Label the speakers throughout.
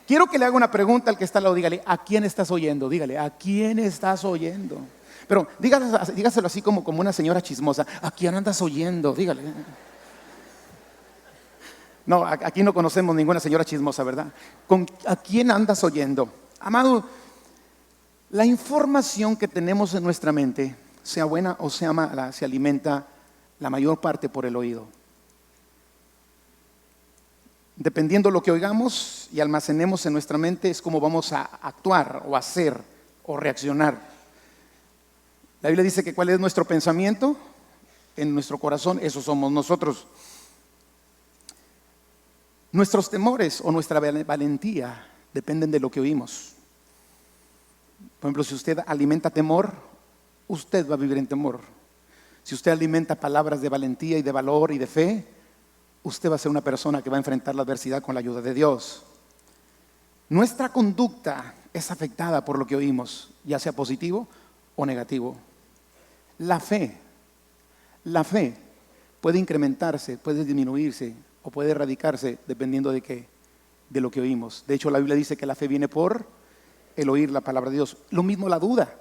Speaker 1: Quiero que le haga una pregunta al que está al lado. Dígale, ¿a quién estás oyendo? Dígale, ¿a quién estás oyendo? Pero dígaselo así como una señora chismosa. ¿A quién andas oyendo? Dígale. No, aquí no conocemos ninguna señora chismosa, ¿verdad? ¿A quién andas oyendo? Amado, la información que tenemos en nuestra mente, sea buena o sea mala, se alimenta la mayor parte por el oído. Dependiendo de lo que oigamos y almacenemos en nuestra mente, es como vamos a actuar o hacer o reaccionar. La Biblia dice que cuál es nuestro pensamiento en nuestro corazón, eso somos nosotros. Nuestros temores o nuestra valentía dependen de lo que oímos. Por ejemplo, si usted alimenta temor, usted va a vivir en temor. Si usted alimenta palabras de valentía y de valor y de fe, usted va a ser una persona que va a enfrentar la adversidad con la ayuda de Dios. Nuestra conducta es afectada por lo que oímos, ya sea positivo o negativo. La fe puede incrementarse, puede disminuirse o puede erradicarse dependiendo de qué, de lo que oímos. De hecho, la Biblia dice que la fe viene por el oír la palabra de Dios. Lo mismo la duda.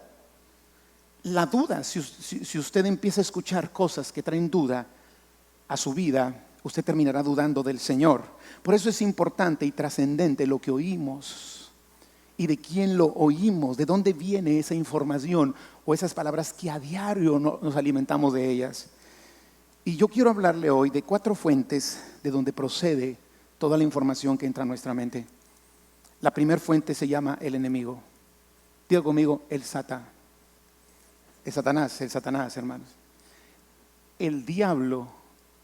Speaker 1: La duda, si usted empieza a escuchar cosas que traen duda a su vida, usted terminará dudando del Señor. Por eso es importante y trascendente lo que oímos y de quién lo oímos, de dónde viene esa información o esas palabras que a diario nos alimentamos de ellas. Y yo quiero hablarle hoy de 4 fuentes de donde procede toda la información que entra a nuestra mente. La primera fuente se llama el enemigo. Diga conmigo, el Satanás, hermanos. El diablo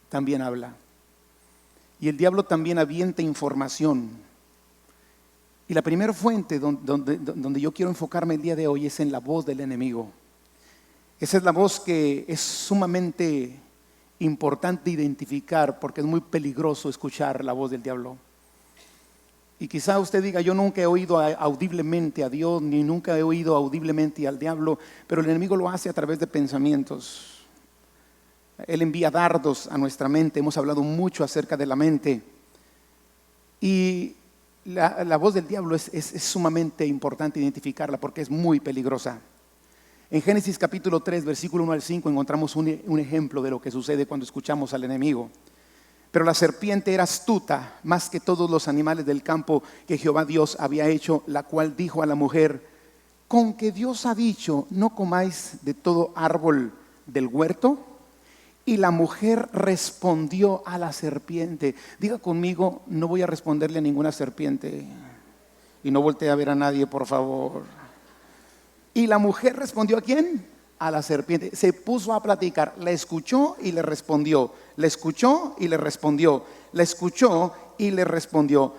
Speaker 1: también habla. Y el diablo también avienta información. Y la primera fuente donde yo quiero enfocarme el día de hoy es en la voz del enemigo. Esa es la voz que es sumamente importante identificar porque es muy peligroso escuchar la voz del diablo. Y quizá usted diga, yo nunca he oído audiblemente a Dios, ni nunca he oído audiblemente al diablo, pero el enemigo lo hace a través de pensamientos. Él envía dardos a nuestra mente. Hemos hablado mucho acerca de la mente. Y la voz del diablo es sumamente importante identificarla porque es muy peligrosa. En Génesis capítulo 3, versículo 1 al 5 encontramos un ejemplo de lo que sucede cuando escuchamos al enemigo. Pero la serpiente era astuta más que todos los animales del campo que Jehová Dios había hecho, la cual dijo a la mujer: ¿con que Dios ha dicho, no comáis de todo árbol del huerto? Y la mujer respondió a la serpiente. Diga conmigo, no voy a responderle a ninguna serpiente. Y no voltee a ver a nadie, por favor. Y la mujer respondió, ¿a quién? A la serpiente. Se puso a platicar, la escuchó y le respondió. La escuchó y le respondió. La escuchó y le respondió: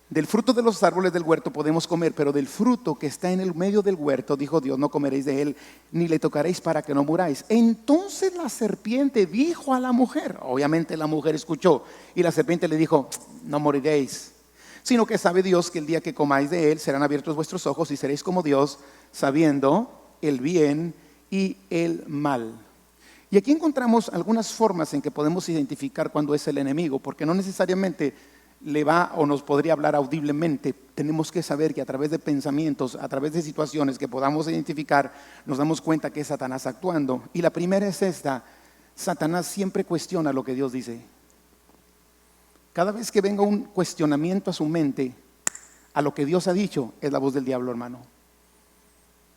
Speaker 1: del fruto de los árboles del huerto podemos comer, pero del fruto que está en el medio del huerto, dijo Dios, no comeréis de él, ni le tocaréis para que no muráis. Entonces la serpiente dijo a la mujer, obviamente la mujer escuchó, y la serpiente le dijo: no moriréis, sino que sabe Dios que el día que comáis de él serán abiertos vuestros ojos y seréis como Dios, sabiendo el bien y el mal. Y aquí encontramos algunas formas en que podemos identificar cuando es el enemigo, porque no necesariamente le va o nos podría hablar audiblemente. Tenemos que saber que a través de pensamientos, a través de situaciones que podamos identificar, nos damos cuenta que es Satanás actuando. Y la primera es esta: Satanás siempre cuestiona lo que Dios dice. Cada vez que venga un cuestionamiento a su mente, a lo que Dios ha dicho, es la voz del diablo, hermano.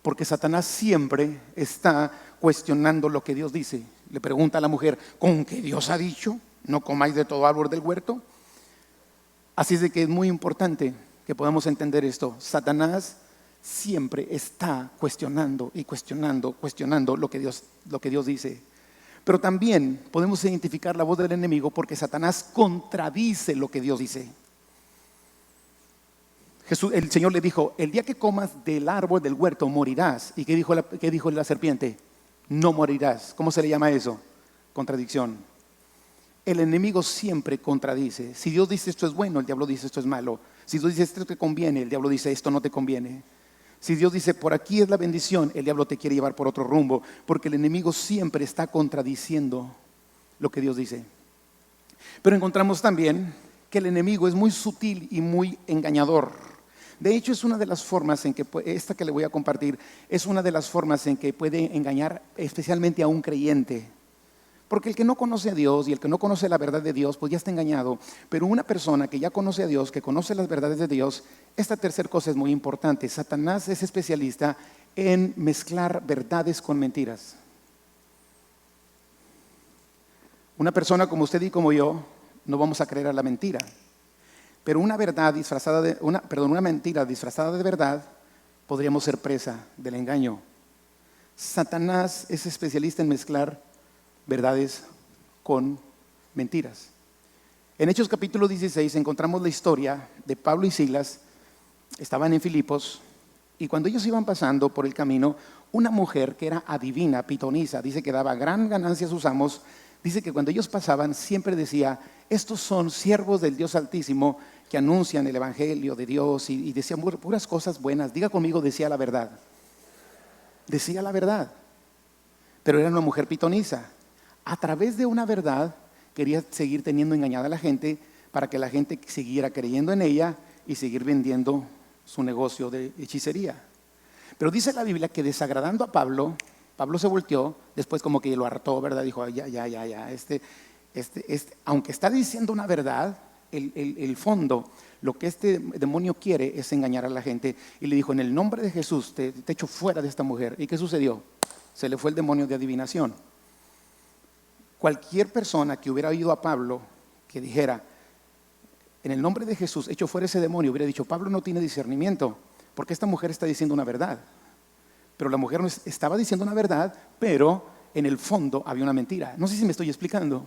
Speaker 1: Porque Satanás siempre está cuestionando lo que Dios dice. Le pregunta a la mujer: ¿con qué Dios ha dicho, no comáis de todo árbol del huerto? Así es de que es muy importante que podamos entender esto. Satanás siempre está cuestionando lo que Dios dice. Pero también podemos identificar la voz del enemigo porque Satanás contradice lo que Dios dice. El Señor le dijo: el día que comas del árbol del huerto morirás. ¿Y qué dijo la serpiente? No morirás. ¿Cómo se le llama eso? Contradicción. El enemigo siempre contradice. Si Dios dice esto es bueno, el diablo dice esto es malo. Si Dios dice esto te conviene, el diablo dice esto no te conviene. Si Dios dice por aquí es la bendición, el diablo te quiere llevar por otro rumbo, porque el enemigo siempre está contradiciendo lo que Dios dice. Pero encontramos también que el enemigo es muy sutil y muy engañador. De hecho, es una de las formas en que, esta que le voy a compartir, es una de las formas en que puede engañar especialmente a un creyente. Porque el que no conoce a Dios y el que no conoce la verdad de Dios, pues ya está engañado. Pero una persona que ya conoce a Dios, que conoce las verdades de Dios, esta tercera cosa es muy importante. Satanás es especialista en mezclar verdades con mentiras. Una persona como usted y como yo, no vamos a creer a la mentira. Pero una mentira disfrazada de verdad, podríamos ser presa del engaño. Satanás es especialista en mezclar verdades con mentiras. En Hechos capítulo 16 encontramos la historia de Pablo y Silas. Estaban en Filipos y cuando ellos iban pasando por el camino, una mujer que era adivina, pitonisa, dice que daba gran ganancia a sus amos. Dice que cuando ellos pasaban siempre decía: estos son siervos del Dios Altísimo que anuncian el evangelio de Dios, y decían puras cosas buenas. Diga conmigo, decía la verdad. Decía la verdad. Pero era una mujer pitonisa. A través de una verdad quería seguir teniendo engañada a la gente para que la gente siguiera creyendo en ella y seguir vendiendo su negocio de hechicería. Pero dice la Biblia que desagradando a Pablo, Pablo se volteó, después como que lo hartó, ¿verdad? Dijo: ya, aunque está diciendo una verdad, el fondo, lo que este demonio quiere es engañar a la gente. Y le dijo: en el nombre de Jesús te echo fuera de esta mujer. ¿Y qué sucedió? Se le fue el demonio de adivinación. Cualquier persona que hubiera oído a Pablo que dijera: en el nombre de Jesús echo fuera ese demonio, hubiera dicho: Pablo no tiene discernimiento, porque esta mujer está diciendo una verdad. Pero la mujer no estaba diciendo una verdad, pero en el fondo había una mentira. No sé si me estoy explicando.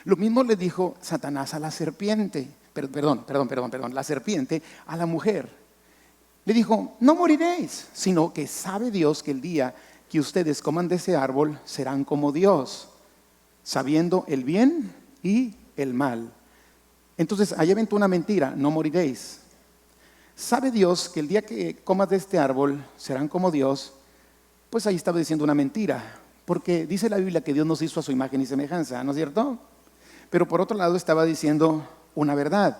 Speaker 1: Lo mismo le dijo Satanás a la serpiente, la serpiente a la mujer. Le dijo: no moriréis, sino que sabe Dios que el día que ustedes coman de ese árbol serán como Dios, sabiendo el bien y el mal. Entonces ahí aventó una mentira: no moriréis. Sabe Dios que el día que comas de este árbol serán como Dios. Pues ahí estaba diciendo una mentira, porque dice la Biblia que Dios nos hizo a su imagen y semejanza, ¿no es cierto? Pero por otro lado estaba diciendo una verdad,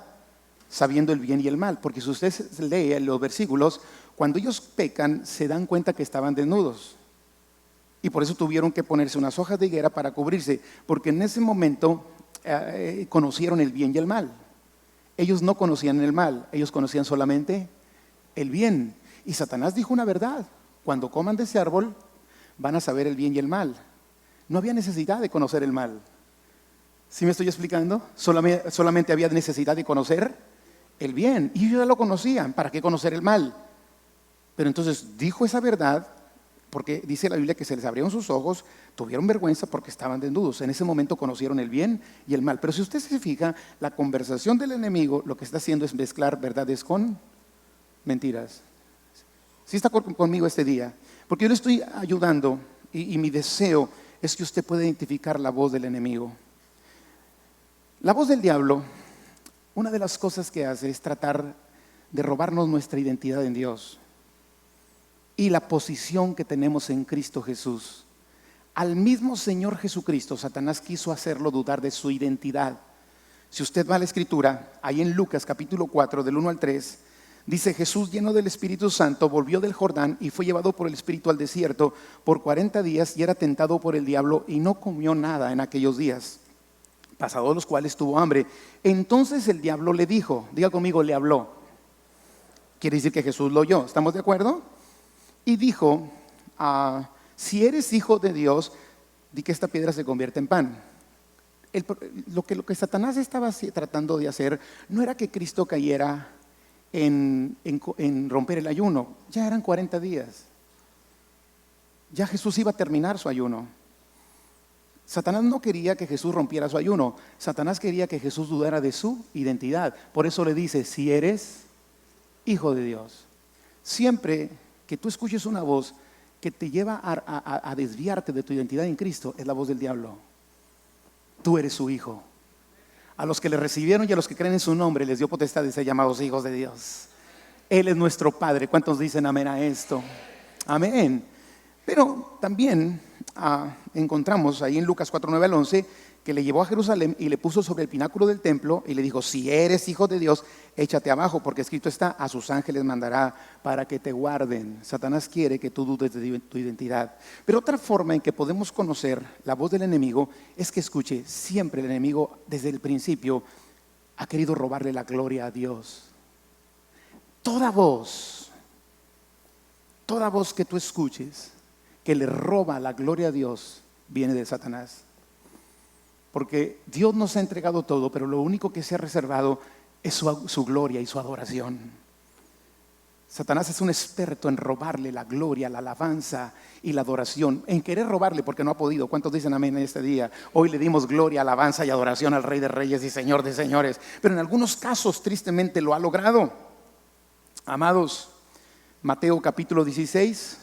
Speaker 1: sabiendo el bien y el mal, porque si usted lee los versículos, cuando ellos pecan se dan cuenta que estaban desnudos. Y por eso tuvieron que ponerse unas hojas de higuera para cubrirse, porque en ese momento conocieron el bien y el mal. Ellos no conocían el mal, ellos conocían solamente el bien. Y Satanás dijo una verdad: cuando coman de ese árbol van a saber el bien y el mal. No había necesidad de conocer el mal. ¿Sí me estoy explicando? Solamente había necesidad de conocer el bien. Y ellos ya lo conocían. ¿Para qué conocer el mal? Pero entonces dijo esa verdad, porque dice la Biblia que se les abrieron sus ojos, tuvieron vergüenza porque estaban desnudos. En ese momento conocieron el bien y el mal. Pero si usted se fija, la conversación del enemigo lo que está haciendo es mezclar verdades con mentiras. ¿Sí está conmigo este día? Porque yo le estoy ayudando y mi deseo es que usted pueda identificar la voz del enemigo. La voz del diablo, una de las cosas que hace es tratar de robarnos nuestra identidad en Dios y la posición que tenemos en Cristo Jesús. Al mismo Señor Jesucristo, Satanás quiso hacerlo dudar de su identidad. Si usted va a la Escritura, ahí en Lucas capítulo 4, del 1 al 3, dice: Jesús, lleno del Espíritu Santo, volvió del Jordán y fue llevado por el Espíritu al desierto por 40 días y era tentado por el diablo y no comió nada en aquellos días, pasados los cuales tuvo hambre. Entonces el diablo le dijo, diga conmigo, le habló. Quiere decir que Jesús lo oyó, ¿estamos de acuerdo? Y dijo: si eres hijo de Dios, di que esta piedra se convierta en pan. Lo que Satanás estaba tratando de hacer no era que Cristo cayera en romper el ayuno. Ya eran 40 días. Ya Jesús iba a terminar su ayuno. Satanás no quería que Jesús rompiera su ayuno. Satanás quería que Jesús dudara de su identidad. Por eso le dice: si eres hijo de Dios. Siempre que tú escuches una voz que te lleva a desviarte de tu identidad en Cristo, es la voz del diablo. Tú eres su hijo. A los que le recibieron y a los que creen en su nombre les dio potestad de ser llamados hijos de Dios. Él es nuestro Padre. ¿Cuántos dicen amén a esto? Amén. Pero también encontramos ahí en Lucas 4, 9 al 11 que le llevó a Jerusalén y le puso sobre el pináculo del templo y le dijo: si eres hijo de Dios, échate abajo, porque escrito está: a sus ángeles mandará para que te guarden. Satanás quiere que tú dudes de tu identidad. Pero otra forma en que podemos conocer la voz del enemigo es que, escuche, siempre el enemigo desde el principio ha querido robarle la gloria a Dios. Toda voz que tú escuches que le roba la gloria a Dios viene de Satanás. Porque Dios nos ha entregado todo, pero lo único que se ha reservado es su gloria y su adoración. Satanás es un experto en robarle la gloria, la alabanza y la adoración. En querer robarle, porque no ha podido. ¿Cuántos dicen amén en este día? Hoy le dimos gloria, alabanza y adoración al Rey de Reyes y Señor de Señores. Pero en algunos casos tristemente lo ha logrado. Amados, Mateo capítulo 16,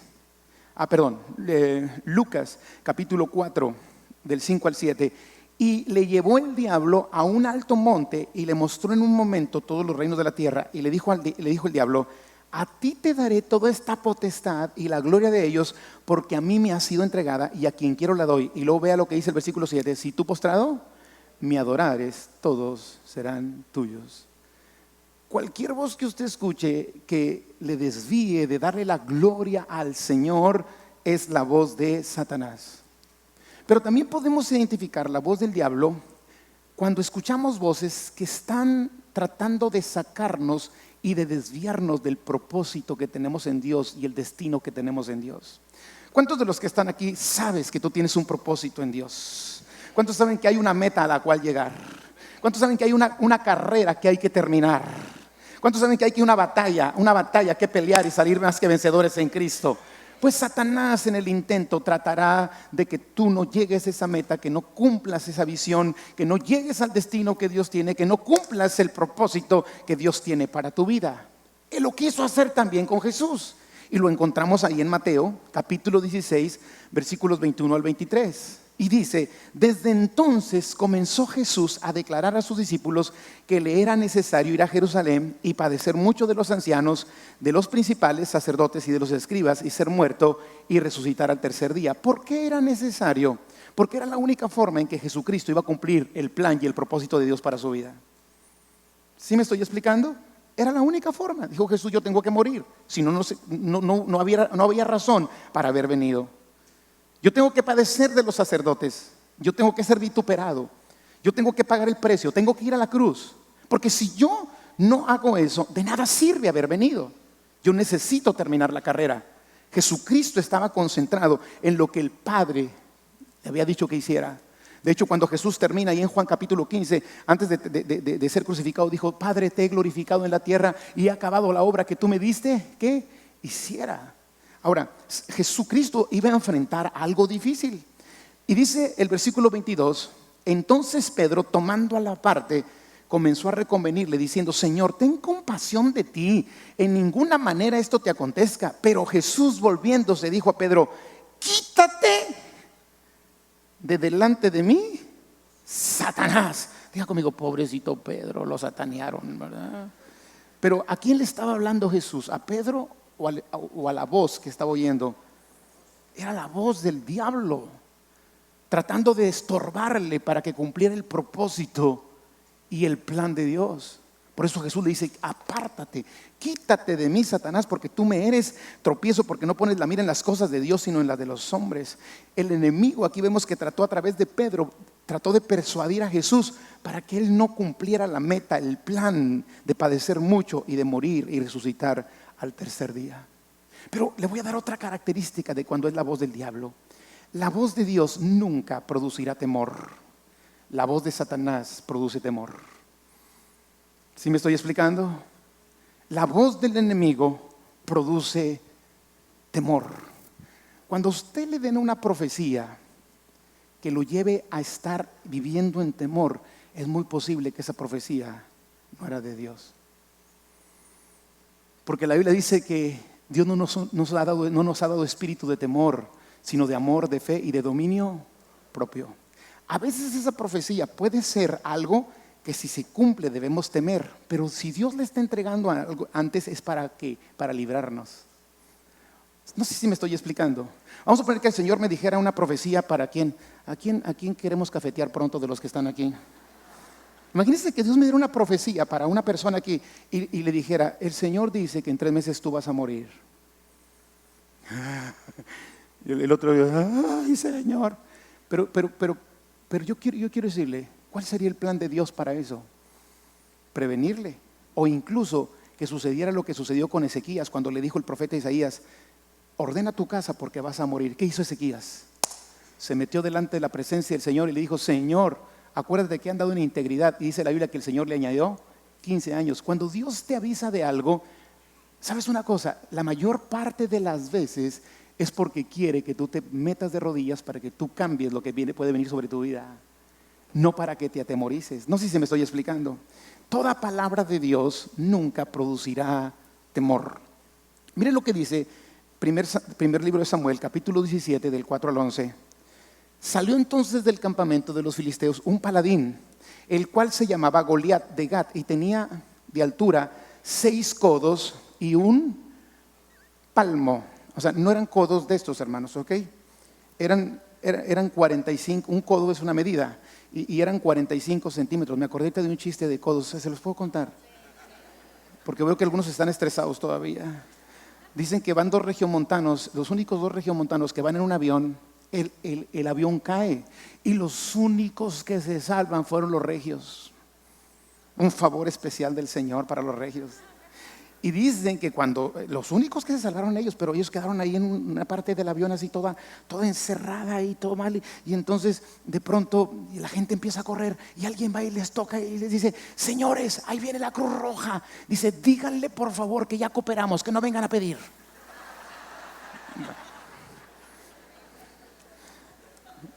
Speaker 1: Lucas capítulo 4 del 5 al 7. Y le llevó el diablo a un alto monte y le mostró en un momento todos los reinos de la tierra. Y le dijo el diablo: a ti te daré toda esta potestad y la gloria de ellos, porque a mí me ha sido entregada y a quien quiero la doy. Y luego vea lo que dice el versículo 7: si tú postrado me adorares, todos serán tuyos. Cualquier voz que usted escuche que le desvíe de darle la gloria al Señor es la voz de Satanás. Pero también podemos identificar la voz del diablo cuando escuchamos voces que están tratando de sacarnos y de desviarnos del propósito que tenemos en Dios y el destino que tenemos en Dios. ¿Cuántos de los que están aquí sabes que tú tienes un propósito en Dios? ¿Cuántos saben que hay una meta a la cual llegar? ¿Cuántos saben que hay una carrera que hay que terminar? ¿Cuántos saben que hay una batalla que pelear y salir más que vencedores en Cristo? Pues Satanás en el intento tratará de que tú no llegues a esa meta, que no cumplas esa visión, que no llegues al destino que Dios tiene, que no cumplas el propósito que Dios tiene para tu vida. Él lo quiso hacer también con Jesús. Y lo encontramos ahí en Mateo, capítulo 16, versículos 21 al 23. Y dice: desde entonces comenzó Jesús a declarar a sus discípulos que le era necesario ir a Jerusalén y padecer mucho de los ancianos, de los principales sacerdotes y de los escribas, y ser muerto y resucitar al tercer día. ¿Por qué era necesario? Porque era la única forma en que Jesucristo iba a cumplir el plan y el propósito de Dios para su vida. ¿Sí me estoy explicando? Era la única forma. Dijo Jesús: yo tengo que morir, si no, no había razón para haber venido. Yo tengo que padecer de los sacerdotes, yo tengo que ser vituperado, yo tengo que pagar el precio, tengo que ir a la cruz. Porque si yo no hago eso, de nada sirve haber venido. Yo necesito terminar la carrera. Jesucristo estaba concentrado en lo que el Padre le había dicho que hiciera. De hecho, cuando Jesús termina ahí en Juan capítulo 15, antes de ser crucificado, dijo: Padre, te he glorificado en la tierra y he acabado la obra que tú me diste que hiciera. Ahora, Jesucristo iba a enfrentar algo difícil. Y dice el versículo 22: entonces Pedro, tomando a la parte, comenzó a reconvenirle diciendo: Señor, ten compasión de ti, en ninguna manera esto te acontezca. Pero Jesús, volviéndose, dijo a Pedro: quítate de delante de mí, Satanás. Diga conmigo: pobrecito Pedro, lo satanearon, ¿verdad? Pero ¿a quién le estaba hablando Jesús? ¿A Pedro o a la voz que estaba oyendo? Era la voz del diablo, tratando de estorbarle para que cumpliera el propósito y el plan de Dios. Por eso Jesús le dice: apártate, quítate de mí, Satanás, porque tú me eres tropiezo, porque no pones la mira en las cosas de Dios, sino en las de los hombres. El enemigo, aquí vemos que trató a través de Pedro, trató de persuadir a Jesús para que él no cumpliera la meta, el plan de padecer mucho y de morir y resucitar al tercer día. Pero le voy a dar otra característica de cuando es la voz del diablo. La voz de Dios nunca producirá temor. La voz de Satanás produce temor. ¿Sí me estoy explicando? La voz del enemigo produce temor. Cuando usted le den una profecía que lo lleve a estar viviendo en temor, es muy posible que esa profecía no era de Dios. Porque la Biblia dice que Dios no nos ha dado espíritu de temor, sino de amor, de fe y de dominio propio. A veces esa profecía puede ser algo que si se cumple debemos temer, pero si Dios le está entregando algo antes es para librarnos. No sé si me estoy explicando. Vamos a poner que el Señor me dijera una profecía para quién. ¿A quién queremos cafetear pronto de los que están aquí? Imagínense que Dios me diera una profecía para una persona aquí y le dijera, el Señor dice que en 3 meses tú vas a morir. Y el otro, ay Señor. Pero yo quiero decirle, ¿cuál sería el plan de Dios para eso? Prevenirle. O incluso que sucediera lo que sucedió con Ezequías cuando le dijo el profeta Isaías, ordena tu casa porque vas a morir. ¿Qué hizo Ezequías? Se metió delante de la presencia del Señor y le dijo, Señor, acuérdate que han dado en integridad. Y dice la Biblia que el Señor le añadió 15 años. Cuando Dios te avisa de algo, ¿sabes una cosa? La mayor parte de las veces es porque quiere que tú te metas de rodillas para que tú cambies lo que puede venir sobre tu vida. No para que te atemorices. No sé si me estoy explicando. Toda palabra de Dios nunca producirá temor. Miren lo que dice primer libro de Samuel, capítulo 17, del 4 al 11. Salió entonces del campamento de los filisteos un paladín, el cual se llamaba Goliat de Gat, y tenía de altura 6 codos y un palmo. O sea, no eran codos de estos, hermanos, ¿ok? Eran 45, un codo es una medida, y eran 45 centímetros. Me acordé de un chiste de codos, ¿se los puedo contar? Porque veo que algunos están estresados todavía. Dicen que van 2 regiomontanos, los únicos 2 regiomontanos que van en un avión, el avión cae y los únicos que se salvan fueron los regios. Un favor especial del Señor para los regios. Y dicen que cuando los únicos que se salvaron ellos, pero ellos quedaron ahí en una parte del avión así toda encerrada y todo mal. Y entonces de pronto la gente empieza a correr y alguien va y les toca y les dice, señores, ahí viene la Cruz Roja. Dice, díganle por favor que ya cooperamos, que no vengan a pedir.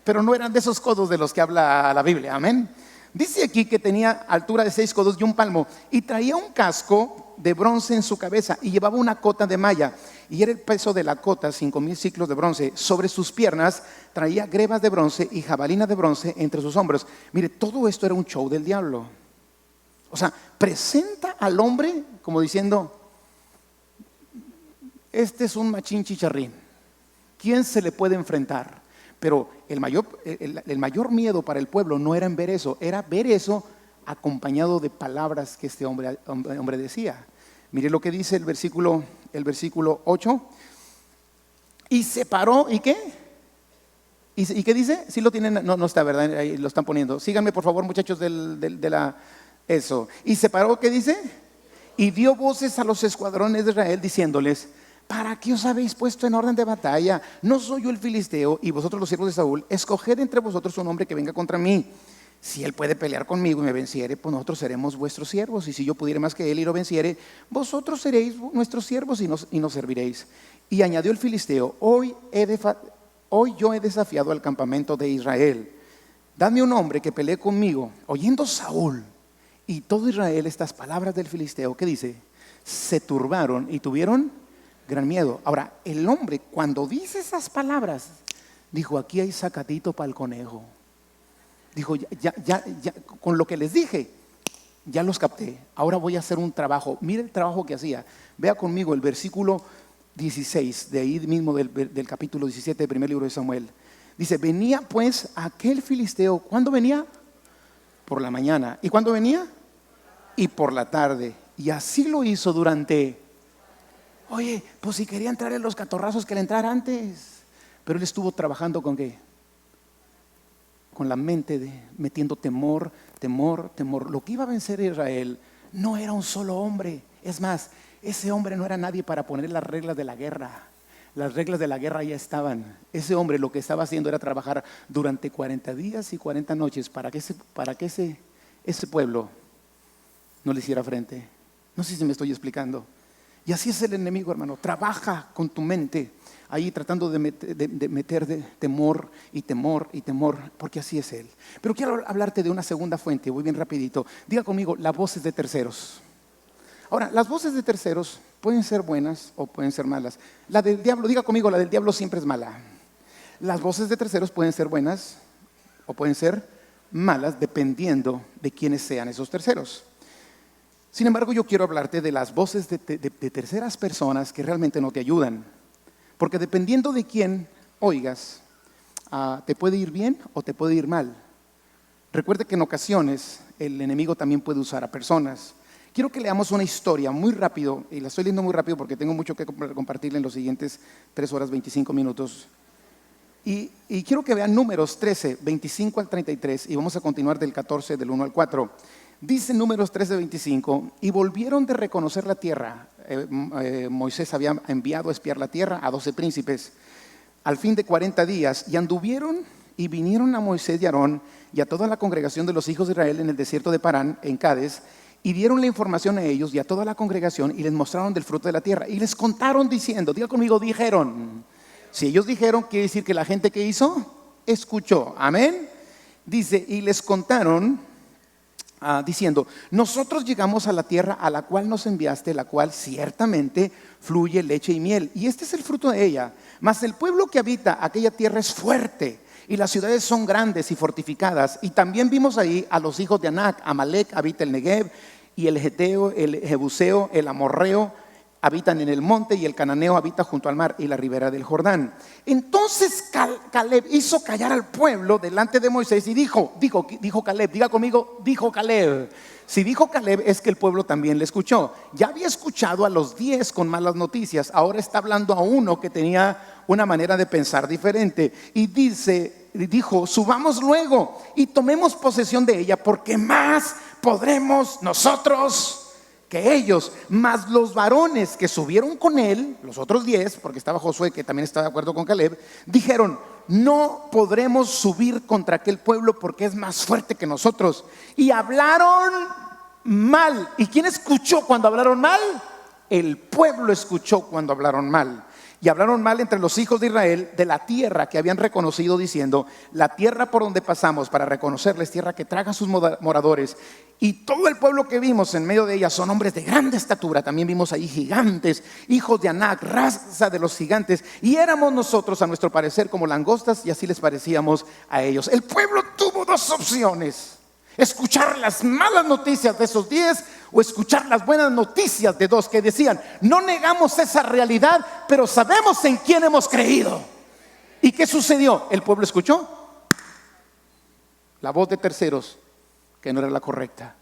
Speaker 1: Pero no eran de esos codos de los que habla la Biblia, amén. Dice aquí que tenía altura de 6 codos y un palmo, y traía un casco de bronce en su cabeza y llevaba una cota de malla, y era el peso de la cota 5,000 ciclos de bronce. Sobre sus piernas traía grebas de bronce y jabalina de bronce entre sus hombros. Mire, todo esto era un show del diablo. O sea, presenta al hombre como diciendo, este es un machín chicharrín, ¿quién se le puede enfrentar? Pero el mayor miedo para el pueblo no era en ver eso, era ver eso acompañado de palabras que este hombre decía. Mire lo que dice el versículo 8. Y se paró, ¿y qué? ¿Y qué dice? ¿Sí lo tienen? No está, ¿verdad? Ahí lo están poniendo. Síganme por favor, muchachos, eso. Y se paró, ¿qué dice? Y dio voces a los escuadrones de Israel diciéndoles, ¿para qué os habéis puesto en orden de batalla? No soy yo el filisteo y vosotros los siervos de Saúl. Escoged entre vosotros un hombre que venga contra mí. Si él puede pelear conmigo y me venciere, pues nosotros seremos vuestros siervos. Y si yo pudiere más que él y lo venciere, vosotros seréis nuestros siervos y nos serviréis. Y añadió el filisteo, hoy yo he desafiado al campamento de Israel. Dadme un hombre que pelee conmigo. Oyendo Saúl y todo Israel estas palabras del filisteo, ¿qué dice? Se turbaron y tuvieron gran miedo. Ahora, el hombre cuando dice esas palabras, dijo, aquí hay sacatito para el conejo. Dijo, ya, con lo que les dije, ya los capté. Ahora voy a hacer un trabajo. Mire el trabajo que hacía. Vea conmigo el versículo 16, de ahí mismo del capítulo 17 del primer libro de Samuel. Dice, venía pues aquel filisteo. ¿Cuándo venía? Por la mañana. ¿Y cuándo venía? Y por la tarde. Y así lo hizo durante... Oye, pues si quería entrar en los catorrazos, que le entrara antes. Pero él estuvo trabajando ¿con qué? Con la mente metiendo temor. Lo que iba a vencer a Israel no era un solo hombre. Es más, ese hombre no era nadie para poner las reglas de la guerra. Las reglas de la guerra ya estaban. Ese hombre lo que estaba haciendo era trabajar durante 40 días y 40 noches para que ese pueblo no le hiciera frente. No sé si me estoy explicando. Y así es el enemigo, hermano. Trabaja con tu mente ahí tratando de meter temor, porque así es él. Pero quiero hablarte de una segunda fuente, voy bien rapidito. Diga conmigo, las voces de terceros. Ahora, las voces de terceros pueden ser buenas o pueden ser malas. La del diablo, diga conmigo, la del diablo siempre es mala. Las voces de terceros pueden ser buenas o pueden ser malas dependiendo de quiénes sean esos terceros. Sin embargo, yo quiero hablarte de las voces de terceras personas que realmente no te ayudan. Porque dependiendo de quién oigas, te puede ir bien o te puede ir mal. Recuerde que en ocasiones el enemigo también puede usar a personas. Quiero que leamos una historia muy rápido, y la estoy leyendo muy rápido porque tengo mucho que compartirle en los siguientes 3 horas 25 minutos. Y quiero que vean Números 13, 25 al 33, y vamos a continuar del 14, del 1 al 4. Dice Números 13, 25, y volvieron de reconocer la tierra. Moisés había enviado a espiar la tierra a 12 príncipes al fin de 40 días, y anduvieron y vinieron a Moisés y a Aarón y a toda la congregación de los hijos de Israel en el desierto de Parán, en Cades, y dieron la información a ellos y a toda la congregación, y les mostraron del fruto de la tierra, y les contaron diciendo, diga conmigo, dijeron. Si ellos dijeron, quiere decir que la gente que hizo, escuchó, amén. Dice, y les contaron diciendo, nosotros llegamos a la tierra a la cual nos enviaste, la cual ciertamente fluye leche y miel, y este es el fruto de ella. Mas el pueblo que habita aquella tierra es fuerte, y las ciudades son grandes y fortificadas. Y también vimos ahí a los hijos de Anac. Amalec habita el Negev, y el Geteo, el Jebuseo, el Amorreo habitan en el monte, y el cananeo habita junto al mar y la ribera del Jordán. Entonces Caleb hizo callar al pueblo delante de Moisés y dijo Caleb, diga conmigo, dijo Caleb. Si dijo Caleb es que el pueblo también le escuchó. Ya había escuchado a los 10 con malas noticias, ahora está hablando a uno que tenía una manera de pensar diferente. Y dijo, subamos luego y tomemos posesión de ella, porque más podremos nosotros que ellos. Mas los varones que subieron con él, los otros 10, porque estaba Josué que también estaba de acuerdo con Caleb, dijeron, no podremos subir contra aquel pueblo porque es más fuerte que nosotros. Y hablaron mal. ¿Y quién escuchó cuando hablaron mal? El pueblo escuchó cuando hablaron mal. Y hablaron mal entre los hijos de Israel de la tierra que habían reconocido, diciendo, la tierra por donde pasamos para reconocerla es tierra que traga a sus moradores. Y todo el pueblo que vimos en medio de ella son hombres de grande estatura. También vimos ahí gigantes, hijos de Anac, raza de los gigantes. Y éramos nosotros, a nuestro parecer, como langostas, y así les parecíamos a ellos. El pueblo tuvo dos opciones: escuchar las malas noticias de esos 10 o escuchar las buenas noticias de 2 que decían, no negamos esa realidad, pero sabemos en quién hemos creído. ¿Y qué sucedió? El pueblo escuchó la voz de terceros que no era la correcta.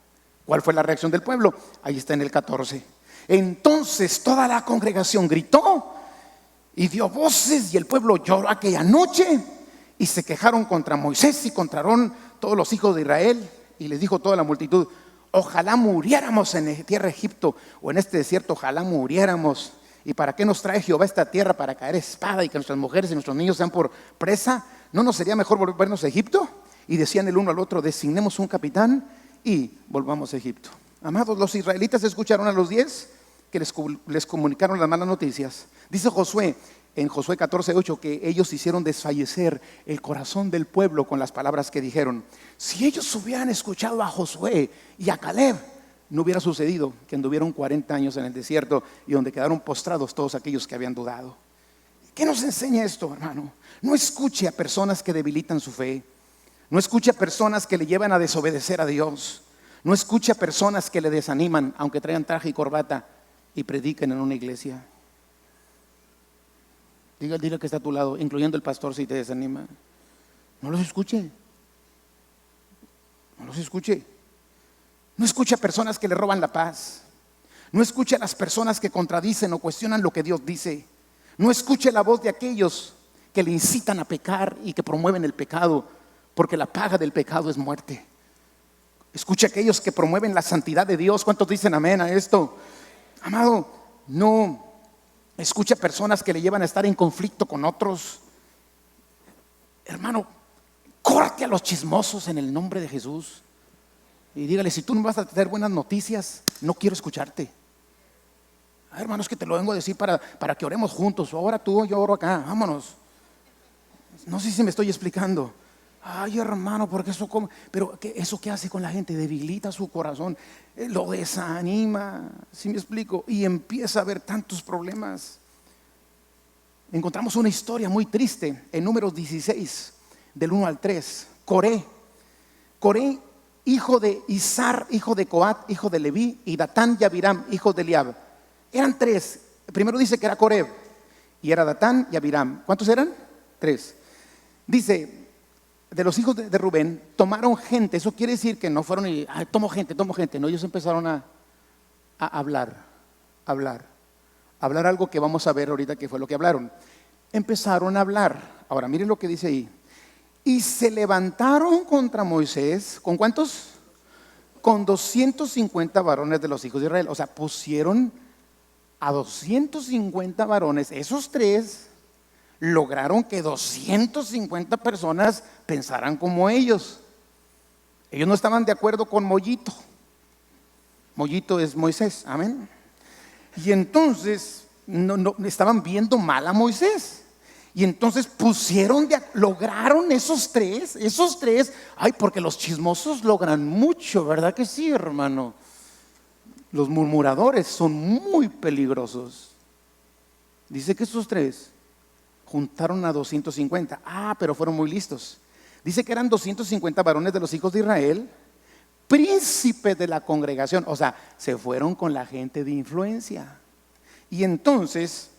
Speaker 1: ¿Cuál fue la reacción del pueblo? Ahí está en el 14. Entonces toda la congregación gritó y dio voces, y el pueblo lloró aquella noche, y se quejaron contra Moisés y contra Aarón todos los hijos de Israel. Y les dijo toda la multitud, ojalá muriéramos en tierra de Egipto o en este desierto, ojalá muriéramos. ¿Y para qué nos trae Jehová esta tierra? Para caer espada y que nuestras mujeres y nuestros niños sean por presa. ¿No nos sería mejor volvernos a Egipto? Y decían el uno al otro, designemos un capitán y volvamos a Egipto. Amados, los israelitas escucharon a los 10 que les comunicaron las malas noticias. Dice Josué en Josué 14:8 que ellos hicieron desfallecer el corazón del pueblo con las palabras que dijeron. Si ellos hubieran escuchado a Josué y a Caleb, no hubiera sucedido que anduvieron 40 años en el desierto y donde quedaron postrados todos aquellos que habían dudado. ¿Qué nos enseña esto, hermano? No escuche a personas que debilitan su fe. No escuche a personas que le llevan a desobedecer a Dios. No escuche a personas que le desaniman, aunque traigan traje y corbata y prediquen en una iglesia. Dile que está a tu lado, incluyendo el pastor, si te desanima. No los escuche. No los escuche. No escuche a personas que le roban la paz. No escuche a las personas que contradicen o cuestionan lo que Dios dice. No escuche la voz de aquellos que le incitan a pecar y que promueven el pecado, porque la paga del pecado es muerte. Escuche a aquellos que promueven la santidad de Dios. ¿Cuántos dicen amén a esto? Amado, no escuche a personas que le llevan a estar en conflicto con otros. Hermano, corte a los chismosos en el nombre de Jesús y dígale, si tú no vas a tener buenas noticias, no quiero escucharte. Hermanos, que te lo vengo a decir para que oremos juntos. Ahora tú, yo oro acá, vámonos. No sé si me estoy explicando. Ay, hermano, porque eso come. Pero ¿eso qué hace con la gente? Debilita su corazón, lo desanima, ¿sí me explico? Y empieza a haber tantos problemas. Encontramos una historia muy triste en Números 16, del 1 al 3. Coré, hijo de Izar, hijo de Coat, hijo de Leví, y Datán y Abiram, hijo de Eliab. Eran 3. Primero dice que era Coré, y era Datán y Abiram. ¿Cuántos eran? 3. Dice, de los hijos de Rubén, tomaron gente. Eso quiere decir que no fueron y, tomo gente. No, ellos empezaron a hablar algo que vamos a ver ahorita que fue lo que hablaron. Empezaron a hablar. Ahora, miren lo que dice ahí. Y se levantaron contra Moisés. ¿Con cuántos? Con 250 varones de los hijos de Israel. O sea, pusieron a 250 varones. Esos 3 lograron que 250 personas pensaran como ellos. Ellos no estaban de acuerdo con Mollito. Mollito es Moisés, amén. Y entonces no estaban viendo mal a Moisés. Y entonces lograron esos tres, porque los chismosos logran mucho, ¿verdad que sí, hermano? Los murmuradores son muy peligrosos. Dice que esos 3 juntaron a 250. Pero fueron muy listos. Dice que eran 250 varones de los hijos de Israel, príncipes de la congregación. O sea, se fueron con la gente de influencia. Y entonces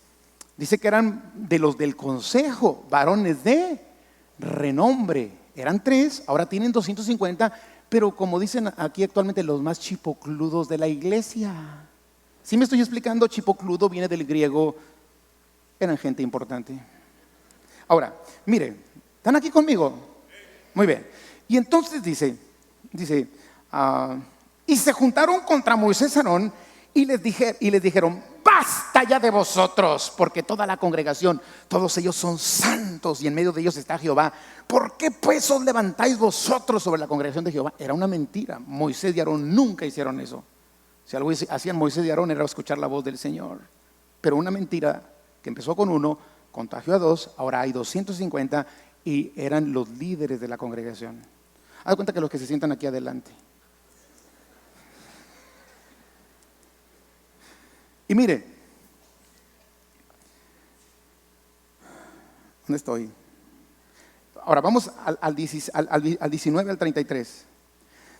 Speaker 1: dice que eran de los del consejo, varones de renombre. Eran 3, ahora tienen 250, pero como dicen aquí actualmente, los más chipocludos de la iglesia. ¿Sí me estoy explicando? Chipocludo viene del griego, eran gente importante. Ahora, mire, ¿están aquí conmigo? Muy bien. Y entonces dice, y se juntaron contra Moisés y Aarón y les dijeron, basta ya de vosotros, porque toda la congregación, todos ellos son santos y en medio de ellos está Jehová. ¿Por qué pues os levantáis vosotros sobre la congregación de Jehová? Era una mentira. Moisés y Aarón nunca hicieron eso. Si algo hacían Moisés y Aarón era escuchar la voz del Señor. Pero una mentira que empezó con 1, contagió a 2, ahora hay 250 y eran los líderes de la congregación. Haz cuenta que los que se sientan aquí adelante. Y mire, ¿dónde estoy? Ahora vamos al 19 al 33.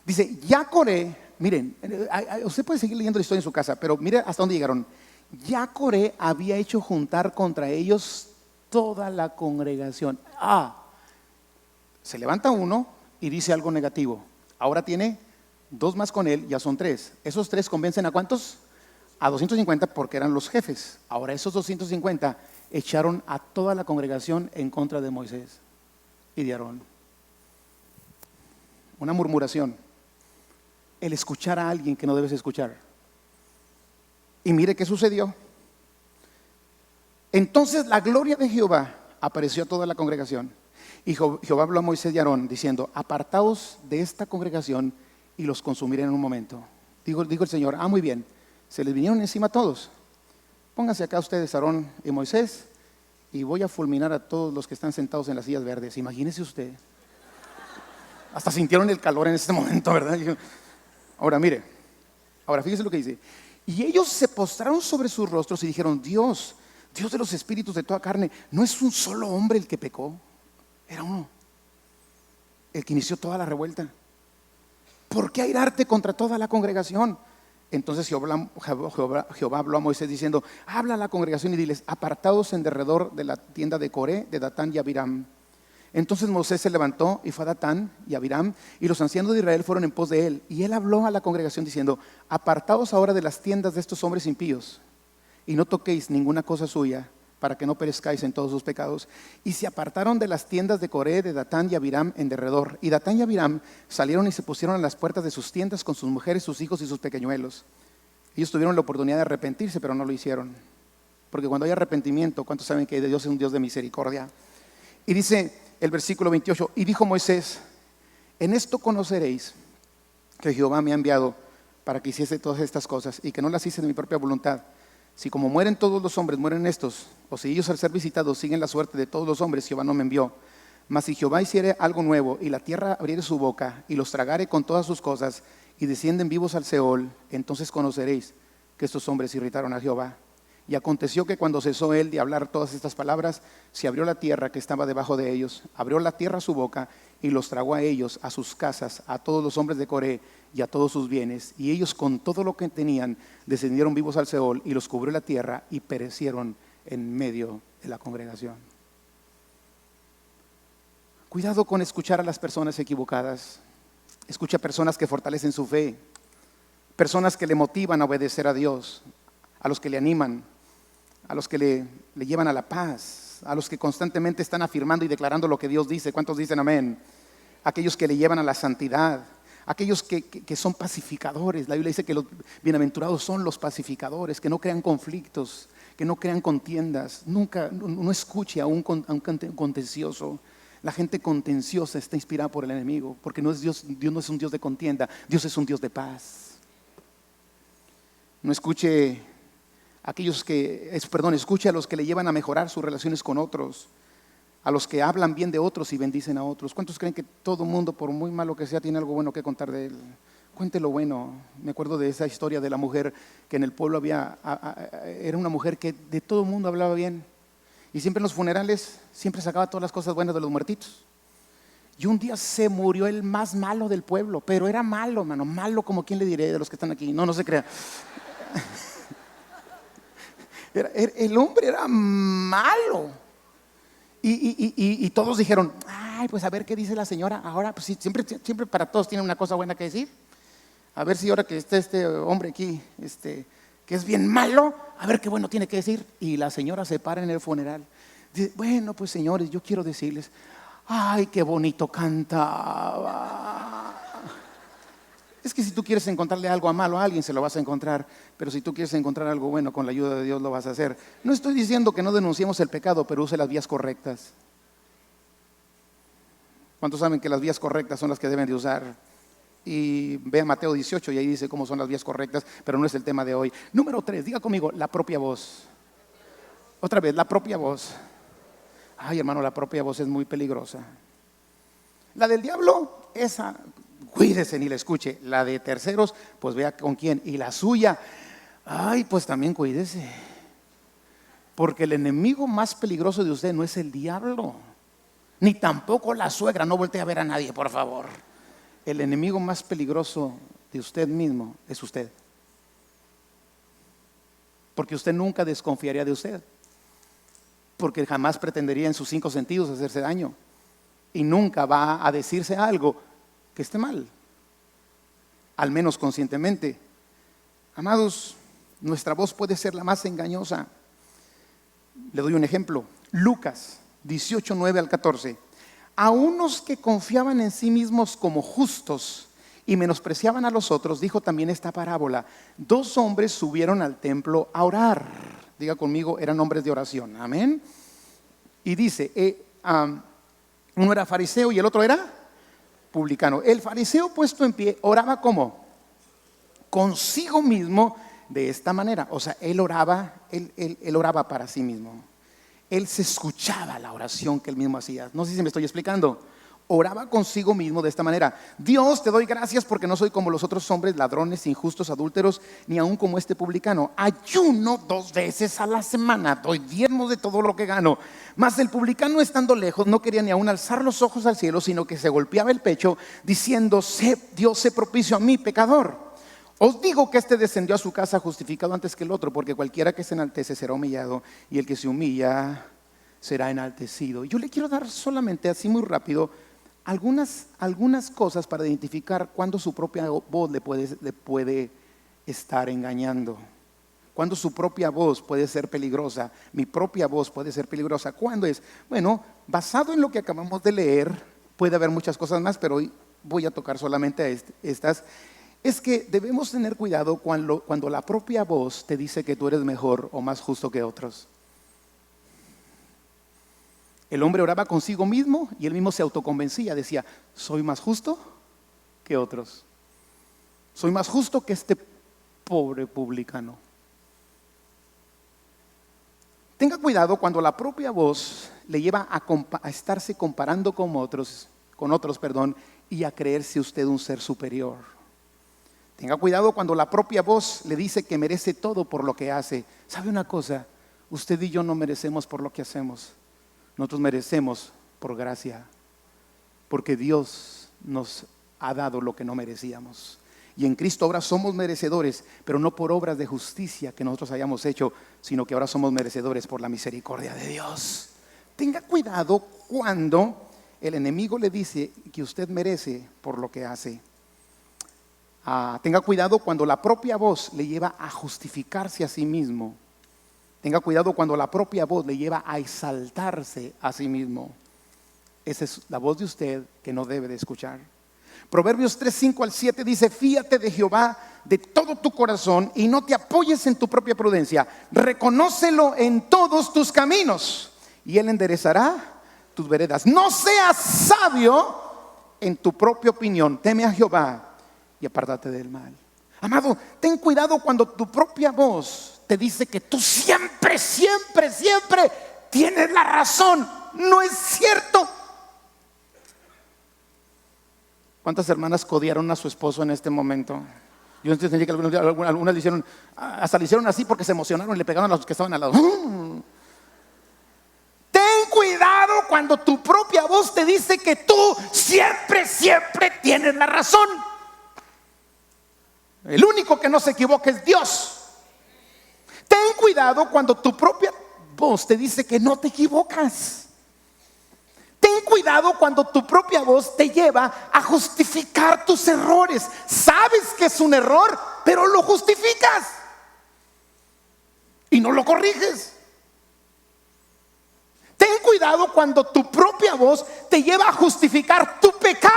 Speaker 1: Dice, ya Coré, miren, usted puede seguir leyendo la historia en su casa, pero mire hasta dónde llegaron. Ya Coré había hecho juntar contra ellos toda la congregación. Se levanta uno y dice algo negativo. Ahora tiene 2 más con él, ya son 3. Esos 3 convencen ¿a cuántos? A 250 porque eran los jefes. Ahora esos 250 echaron a toda la congregación en contra de Moisés y de Aarón. Una murmuración. El escuchar a alguien que no debes escuchar. Y mire qué sucedió. Entonces la gloria de Jehová apareció a toda la congregación. Y Jehová habló a Moisés y a Aarón diciendo, apartaos de esta congregación y los consumiré en un momento. Dijo el Señor, muy bien. Se les vinieron encima a todos. Pónganse acá ustedes, Aarón y Moisés, y voy a fulminar a todos los que están sentados en las sillas verdes. Imagínese usted. Hasta sintieron el calor en este momento, ¿verdad? Ahora mire, fíjese lo que dice. Y ellos se postraron sobre sus rostros y dijeron, Dios de los espíritus de toda carne, ¿no es un solo hombre el que pecó? Era uno, el que inició toda la revuelta. ¿Por qué airarte contra toda la congregación? Entonces Jehová habló a Moisés diciendo, habla a la congregación y diles, apartados en derredor de la tienda de Coré, de Datán y Abiram. Entonces Moisés se levantó y fue a Datán y Abiram, y los ancianos de Israel fueron en pos de él. Y él habló a la congregación diciendo, apartaos ahora de las tiendas de estos hombres impíos, y no toquéis ninguna cosa suya, para que no perezcáis en todos sus pecados. Y se apartaron de las tiendas de Coré, de Datán y Abiram en derredor. Y Datán y Abiram salieron y se pusieron a las puertas de sus tiendas con sus mujeres, sus hijos y sus pequeñuelos. Ellos tuvieron la oportunidad de arrepentirse, pero no lo hicieron. Porque cuando hay arrepentimiento, ¿cuántos saben que Dios es un Dios de misericordia? Y dice el versículo 28, y dijo Moisés, en esto conoceréis que Jehová me ha enviado para que hiciese todas estas cosas y que no las hice de mi propia voluntad. Si como mueren todos los hombres, mueren estos, o si ellos al ser visitados siguen la suerte de todos los hombres, Jehová no me envió. Mas si Jehová hiciere algo nuevo y la tierra abriere su boca y los tragare con todas sus cosas y descienden vivos al Seol, entonces conoceréis que estos hombres irritaron a Jehová. Y aconteció que cuando cesó él de hablar todas estas palabras, se abrió la tierra que estaba debajo de ellos, abrió la tierra su boca y los tragó a ellos, a sus casas, a todos los hombres de Coré y a todos sus bienes. Y ellos con todo lo que tenían descendieron vivos al Seol y los cubrió la tierra y perecieron en medio de la congregación. Cuidado con escuchar a las personas equivocadas. Escucha personas que fortalecen su fe, personas que le motivan a obedecer a Dios, a los que le animan, a los que le llevan a la paz, a los que constantemente están afirmando y declarando lo que Dios dice. ¿Cuántos dicen amén? Aquellos que le llevan a la santidad, aquellos que son pacificadores. La Biblia dice que los bienaventurados son los pacificadores, que no crean conflictos, que no crean contiendas. Nunca, no escuche a un contencioso. La gente contenciosa está inspirada por el enemigo, porque no es Dios no es un Dios de contienda, Dios es un Dios de paz. No escuche escuche a los que le llevan a mejorar sus relaciones con otros, a los que hablan bien de otros y bendicen a otros. ¿Cuántos creen que todo mundo, por muy malo que sea, tiene algo bueno que contar de él? Cuente lo bueno. Me acuerdo de esa historia de la mujer que en el pueblo era una mujer que de todo el mundo hablaba bien. Y siempre en los funerales, siempre sacaba todas las cosas buenas de los muertitos. Y un día se murió el más malo del pueblo, pero era malo, mano, malo como quien le diré de los que están aquí. No se crea. El hombre era malo. Y todos dijeron, ay, pues a ver qué dice la señora. Ahora, pues sí, siempre para todos tienen una cosa buena que decir. A ver si ahora que está este hombre aquí, que es bien malo, a ver qué bueno tiene que decir. Y la señora se para en el funeral. Dice, bueno, pues señores, yo quiero decirles, ay, qué bonito cantaba. Es que si tú quieres encontrarle algo malo a alguien, se lo vas a encontrar. Pero si tú quieres encontrar algo bueno, con la ayuda de Dios lo vas a hacer. No estoy diciendo que no denunciemos el pecado, pero use las vías correctas. ¿Cuántos saben que las vías correctas son las que deben de usar? Y ve a Mateo 18 y ahí dice cómo son las vías correctas, pero no es el tema de hoy. Número 3, diga conmigo, la propia voz. Otra vez, la propia voz. Ay, hermano, la propia voz es muy peligrosa. La del diablo, esa, cuídese ni la escuche. La de terceros, pues vea con quién. Y la suya, ay, pues también cuídese. Porque el enemigo más peligroso de usted no es el diablo, ni tampoco la suegra. No voltee a ver a nadie, por favor. El enemigo más peligroso de usted mismo es usted. Porque usted nunca desconfiaría de usted. Porque jamás pretendería en sus 5 sentidos hacerse daño. Y nunca va a decirse algo que esté mal. Al menos conscientemente. Amados, nuestra voz puede ser la más engañosa. Le doy un ejemplo. Lucas 18, 9 al 14. A unos que confiaban en sí mismos como justos y menospreciaban a los otros, dijo también esta parábola. 2 hombres subieron al templo a orar. Diga conmigo, eran hombres de oración. Amén. Y dice, uno era fariseo y el otro era publicano. El fariseo, puesto en pie, oraba ¿cómo? Consigo mismo de esta manera. O sea, él oraba para sí mismo. Él se escuchaba la oración que él mismo hacía. No sé si me estoy explicando. Oraba consigo mismo de esta manera. Dios, te doy gracias porque no soy como los otros hombres, ladrones, injustos, adúlteros, ni aun como este publicano. Ayuno 2 veces a la semana, doy diezmos de todo lo que gano. Mas el publicano, estando lejos, no quería ni aun alzar los ojos al cielo, sino que se golpeaba el pecho, diciendo, Dios, sé propicio a mí, pecador. Os digo que este descendió a su casa justificado antes que el otro, porque cualquiera que se enaltece será humillado, y el que se humilla será enaltecido. Yo le quiero dar solamente así muy rápido algunas cosas para identificar cuándo su propia voz le puede estar engañando. Cuándo su propia voz puede ser peligrosa. Mi propia voz puede ser peligrosa. ¿Cuándo es? Bueno, basado en lo que acabamos de leer, puede haber muchas cosas más, pero hoy voy a tocar solamente estas. Es que debemos tener cuidado cuando la propia voz te dice que tú eres mejor o más justo que otros. El hombre oraba consigo mismo y él mismo se autoconvencía, decía, soy más justo que otros. Soy más justo que este pobre publicano. Tenga cuidado cuando la propia voz le lleva a estarse comparando con otros, y a creerse usted un ser superior. Tenga cuidado cuando la propia voz le dice que merece todo por lo que hace. ¿Sabe una cosa? Usted y yo no merecemos por lo que hacemos. Nosotros merecemos por gracia, porque Dios nos ha dado lo que no merecíamos. Y en Cristo ahora somos merecedores, pero no por obras de justicia que nosotros hayamos hecho, sino que ahora somos merecedores por la misericordia de Dios. Tenga cuidado cuando el enemigo le dice que usted merece por lo que hace. Tenga cuidado cuando la propia voz le lleva a justificarse a sí mismo. Tenga cuidado cuando la propia voz le lleva a exaltarse a sí mismo. Esa es la voz de usted que no debe de escuchar. Proverbios 3:5-7 dice: fíate de Jehová de todo tu corazón y no te apoyes en tu propia prudencia. Reconócelo en todos tus caminos y Él enderezará tus veredas. No seas sabio en tu propia opinión. Teme a Jehová y apártate del mal. Amado, ten cuidado cuando tu propia voz te dice que tú siempre tienes la razón. No es cierto. ¿Cuántas hermanas codiaron a su esposo en este momento? Yo entendí que algunas le hicieron, hasta le hicieron así porque se emocionaron y le pegaron a los que estaban al lado. Ten cuidado cuando tu propia voz te dice que tú siempre tienes la razón. El único que no se equivoca es Dios. Ten cuidado cuando tu propia voz te dice que no te equivocas. Ten cuidado cuando tu propia voz te lleva a justificar tus errores. Sabes que es un error, pero lo justificas y no lo corriges. Ten cuidado cuando tu propia voz te lleva a justificar tu pecado,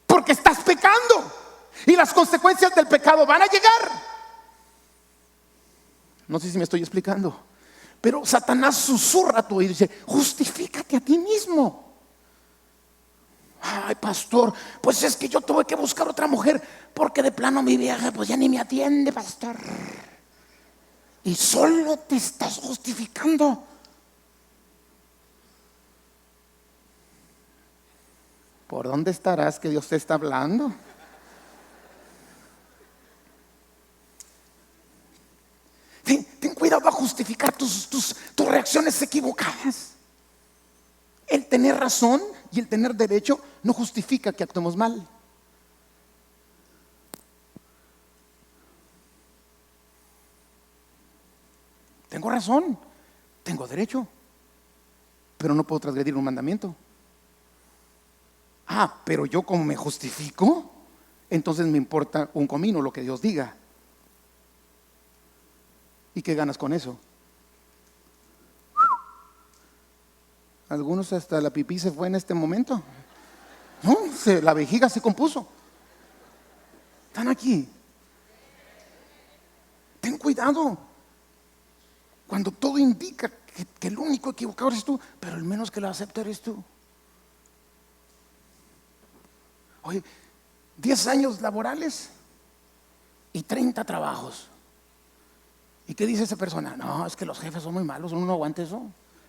Speaker 1: porque estás pecando y las consecuencias del pecado van a llegar. No sé si me estoy explicando, pero Satanás susurra a tu oído y dice: justifícate a ti mismo. Ay, pastor, pues es que yo tuve que buscar otra mujer porque de plano mi vieja pues ya ni me atiende, pastor. Y solo te estás justificando. ¿Por dónde estarás que Dios te está hablando? Ten cuidado a justificar tus reacciones equivocadas. El tener razón y el tener derecho no justifica que actuemos mal. Tengo razón, tengo derecho, pero no puedo transgredir un mandamiento. Pero yo como me justifico, entonces me importa un comino lo que Dios diga. ¿Y qué ganas con eso? Algunos hasta la pipí se fue en este momento. No, la vejiga se compuso. Están aquí. Ten cuidado cuando todo indica que el único equivocado eres tú, pero el menos que lo acepta eres tú. Oye, 10 años laborales y 30 trabajos. ¿Y qué dice esa persona? No, es que los jefes son muy malos, uno no aguanta eso.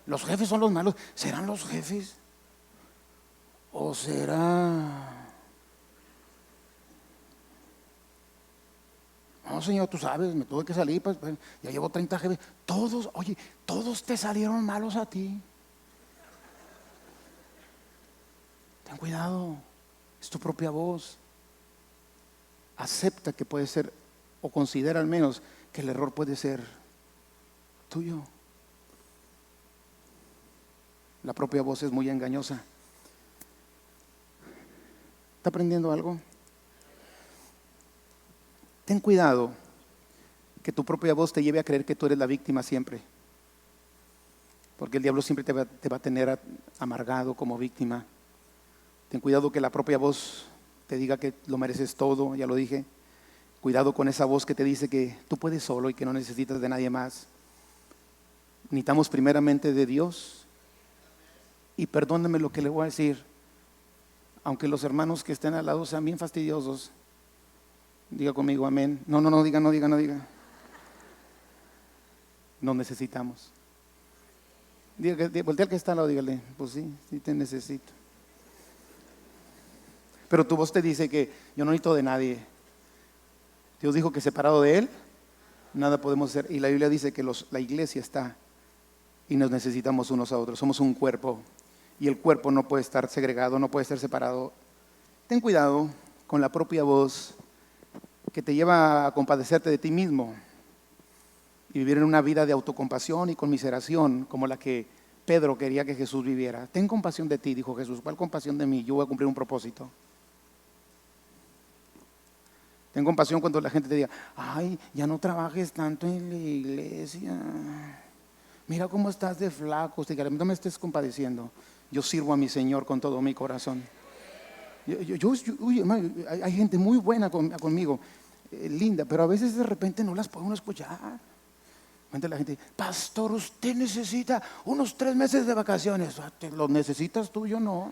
Speaker 1: Los jefes son los malos. ¿Serán los jefes? ¿O será? No, señor, tú sabes, me tuve que salir, pues, ya llevo 30 jefes. Todos te salieron malos a ti. Ten cuidado, es tu propia voz. Acepta que puede ser, o considera al menos que el error puede ser tuyo. La propia voz es muy engañosa. ¿Está aprendiendo algo? Ten cuidado que tu propia voz te lleve a creer que tú eres la víctima siempre, porque el diablo siempre te va a tener amargado como víctima. Ten cuidado que la propia voz te diga que lo mereces todo, ya lo dije. Cuidado con esa voz que te dice que tú puedes solo y que no necesitas de nadie más. Necesitamos primeramente de Dios. Y perdóneme lo que le voy a decir, aunque los hermanos que estén al lado sean bien fastidiosos. Diga conmigo amén. No diga. Nos necesitamos. Voltea al que está al lado, dígale: pues sí te necesito. Pero tu voz te dice que yo no necesito de nadie. Dios dijo que separado de Él nada podemos hacer. Y la Biblia dice que la iglesia está y nos necesitamos unos a otros. Somos un cuerpo y el cuerpo no puede estar segregado, no puede estar separado. ten cuidado con la propia voz que te lleva a compadecerte de ti mismo y vivir en una vida de autocompasión y conmiseración como la que Pedro quería que Jesús viviera. Ten compasión de ti, dijo Jesús. ¿Cuál compasión de mí? Yo voy a cumplir un propósito. Ten compasión cuando la gente te diga, ay, ya no trabajes tanto en la iglesia. Mira cómo estás de flaco. No me estés compadeciendo. Yo sirvo a mi Señor con todo mi corazón. Hay gente muy buena conmigo, linda, pero a veces de repente no las puede uno escuchar. La gente, pastor, usted necesita unos 3 meses de vacaciones. ¿Los necesitas tú? Yo no.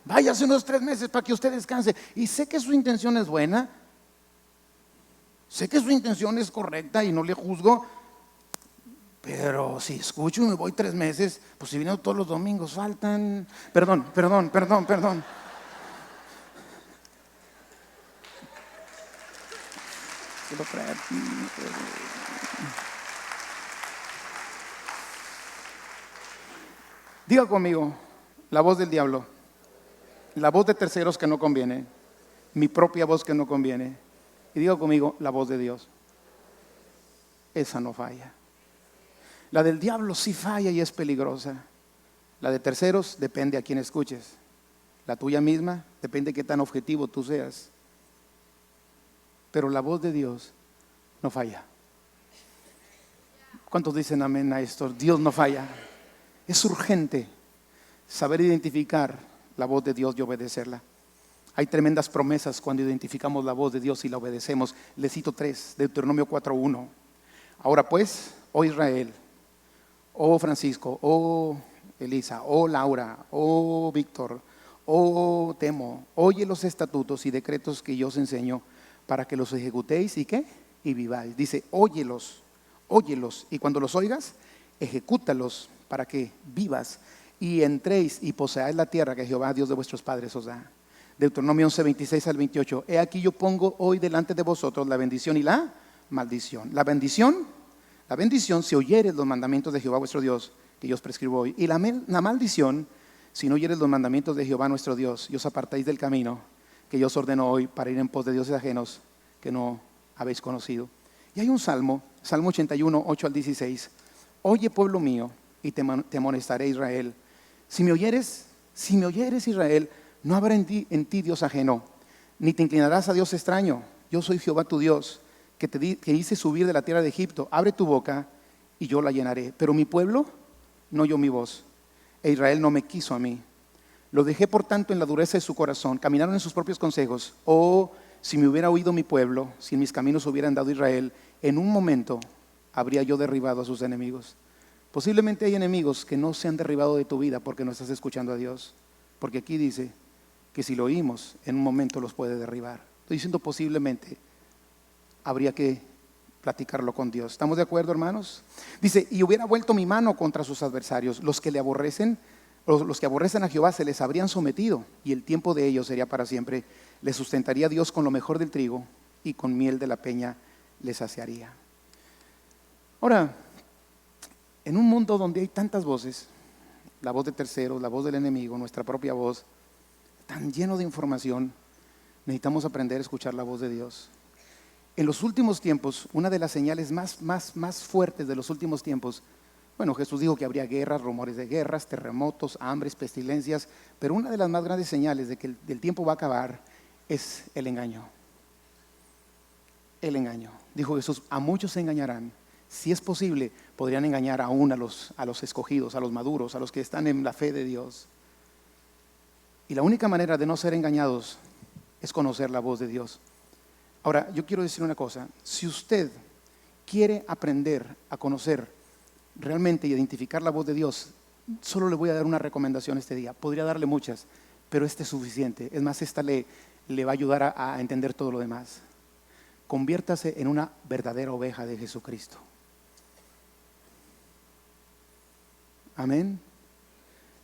Speaker 1: Váyase unos 3 meses para que usted descanse. Y sé que su intención es buena, sé que su intención es correcta y no le juzgo, pero si escucho y me voy 3 meses, pues si vino todos los domingos, faltan. Perdón. Diga conmigo, la voz del diablo, la voz de terceros que no conviene, mi propia voz que no conviene. Y diga conmigo, la voz de Dios. Esa no falla. La del diablo sí falla y es peligrosa. La de terceros depende a quién escuches. La tuya misma depende de qué tan objetivo tú seas. Pero la voz de Dios no falla. ¿Cuántos dicen amén a esto? Dios no falla. Es urgente saber identificar la voz de Dios y obedecerla. Hay tremendas promesas cuando identificamos la voz de Dios y la obedecemos. Les cito 3, Deuteronomio 4:1. Ahora pues, oh Israel, oh Francisco, oh Elisa, oh Laura, oh Víctor, oh Temo, oye los estatutos y decretos que yo os enseño para que los ejecutéis y ¿qué? Y viváis. Dice, óyelos, y cuando los oigas, ejecútalos para que vivas y entréis y poseáis la tierra que Jehová, Dios de vuestros padres, os da. Deuteronomio 11:26 al 28. He aquí yo pongo hoy delante de vosotros la bendición y la maldición. La bendición, si oyeres los mandamientos de Jehová vuestro Dios, que yo os prescribo hoy. Y la maldición, si no oyeres los mandamientos de Jehová nuestro Dios, y os apartáis del camino que yo os ordeno hoy para ir en pos de dioses ajenos que no habéis conocido. Y hay un Salmo 81, 8 al 16. Oye, pueblo mío, y te amonestaré, Israel. Si me oyeres, Israel, no habrá en ti Dios ajeno, ni te inclinarás a Dios extraño. Yo soy Jehová tu Dios, que hice subir de la tierra de Egipto. Abre tu boca y yo la llenaré. Pero mi pueblo no oyó mi voz, e Israel no me quiso a mí. Lo dejé por tanto en la dureza de su corazón, caminaron en sus propios consejos. Oh, si me hubiera oído mi pueblo, si en mis caminos hubiera andado Israel, en un momento habría yo derribado a sus enemigos. Posiblemente hay enemigos que no se han derribado de tu vida porque no estás escuchando a Dios. Porque aquí dice que si lo oímos, en un momento los puede derribar. Estoy diciendo posiblemente, habría que platicarlo con Dios. ¿Estamos de acuerdo, hermanos? Dice, y hubiera vuelto mi mano contra sus adversarios. Los que aborrecen a Jehová se les habrían sometido, y el tiempo de ellos sería para siempre. Les sustentaría Dios con lo mejor del trigo, y con miel de la peña les saciaría. Ahora, en un mundo donde hay tantas voces, la voz de terceros, la voz del enemigo, nuestra propia voz, tan lleno de información, necesitamos aprender a escuchar la voz de Dios. En los últimos tiempos, una de las señales más fuertes de los últimos tiempos, bueno, Jesús dijo que habría guerras, rumores de guerras, terremotos, hambres, pestilencias, pero una de las más grandes señales de que el tiempo va a acabar es el engaño. El engaño. Dijo Jesús, a muchos se engañarán. Si es posible, podrían engañar aún a los escogidos, a los maduros, a los que están en la fe de Dios. Y la única manera de no ser engañados es conocer la voz de Dios. Ahora, yo quiero decir una cosa. Si usted quiere aprender a conocer realmente y identificar la voz de Dios, solo le voy a dar una recomendación este día. Podría darle muchas, pero esta es suficiente. Es más, esta le va a ayudar a entender todo lo demás. Conviértase en una verdadera oveja de Jesucristo. Amén.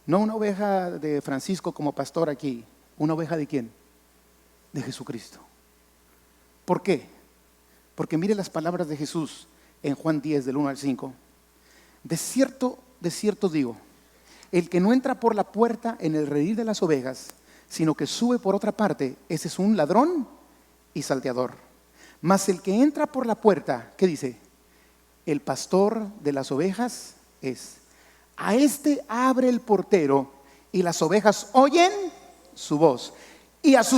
Speaker 1: No una oveja de Francisco como pastor aquí. ¿Una oveja de quién? De Jesucristo. ¿Por qué? Porque mire las palabras de Jesús en Juan 10, del 1 al 5. De cierto digo, el que no entra por la puerta en el redil de las ovejas, sino que sube por otra parte, ese es un ladrón y salteador. Mas el que entra por la puerta, ¿qué dice? El pastor de las ovejas es. A este abre el portero y las ovejas oyen su voz. Y a sus